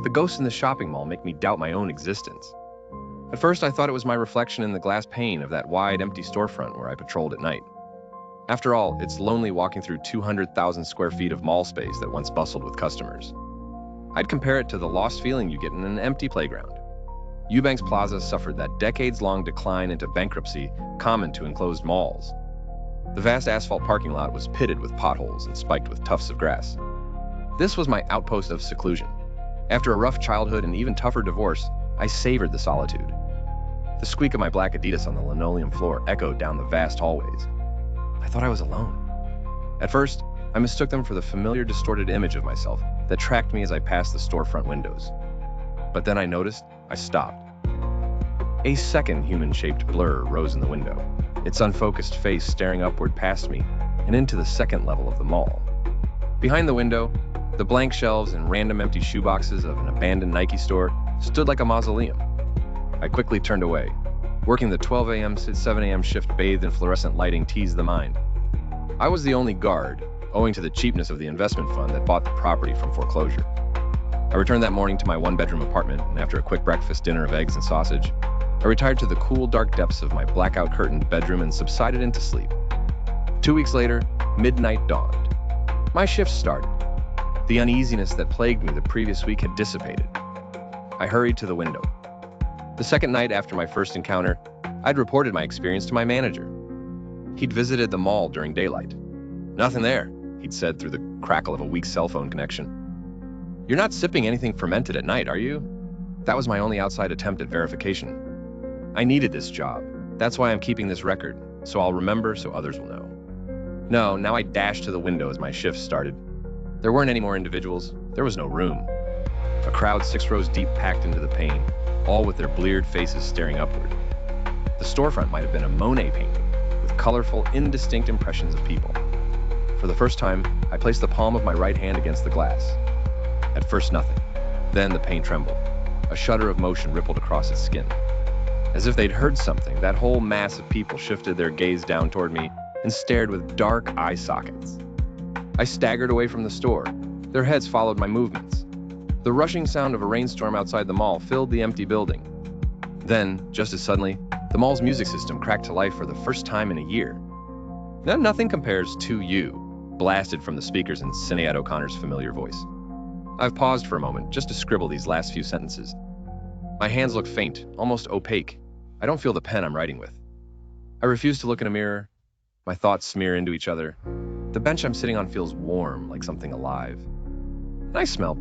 The ghosts in the shopping mall make me doubt my own existence. At first, I thought it was my reflection in the glass pane of that wide, empty storefront where I patrolled at night. After all, it's lonely walking through 200,000 square feet of mall space that once bustled with customers. I'd compare it to the lost feeling you get in an empty playground. Eubanks Plaza suffered that decades-long decline into bankruptcy common to enclosed malls. The vast asphalt parking lot was pitted with potholes and spiked with tufts of grass. This was my outpost of seclusion. After a rough childhood and even tougher divorce, I savored the solitude. The squeak of my black Adidas on the linoleum floor echoed down the vast hallways. I thought I was alone. At first, I mistook them for the familiar distorted image of myself that tracked me as I passed the storefront windows. But then I noticed, I stopped. A second human-shaped blur rose in the window, its unfocused face staring upward past me and into the second level of the mall. Behind the window, the blank shelves and random empty shoeboxes of an abandoned Nike store stood like a mausoleum. I quickly turned away. Working the 12 a.m. to 7 a.m. shift bathed in fluorescent lighting teased the mind. I was the only guard, owing to the cheapness of the investment fund that bought the property from foreclosure. I returned that morning to my one-bedroom apartment, and after a quick breakfast dinner of eggs and sausage, I retired to the cool, dark depths of my blackout-curtained bedroom and subsided into sleep. 2 weeks later, midnight dawned. My shift started. The uneasiness that plagued me the previous week had dissipated. I hurried to the window. The second night after my first encounter, I'd reported my experience to my manager. He'd visited the mall during daylight. "Nothing there," he'd said through the crackle of a weak cell phone connection. "You're not sipping anything fermented at night, are you?" That was my only outside attempt at verification. I needed this job. That's why I'm keeping this record, so I'll remember so others will know. No, now I dashed to the window as my shift started. There weren't any more individuals. There was no room. A crowd 6 rows deep packed into the pane, all with their bleared faces staring upward. The storefront might have been a Monet painting, with colorful, indistinct impressions of people. For the first time, I placed the palm of my right hand against the glass. At first, nothing. Then the paint trembled. A shudder of motion rippled across its skin. As if they'd heard something, that whole mass of people shifted their gaze down toward me and stared with dark eye sockets. I staggered away from the store. Their heads followed my movements. The rushing sound of a rainstorm outside the mall filled the empty building. Then, just as suddenly, the mall's music system cracked to life for the first time in a year. Nothing compares to you, blasted from the speakers in Sinead O'Connor's familiar voice. I've paused for a moment just to scribble these last few sentences. My hands look faint, almost opaque. I don't feel the pen I'm writing with. I refuse to look in a mirror. My thoughts smear into each other. The bench I'm sitting on feels warm, like something alive. And I smell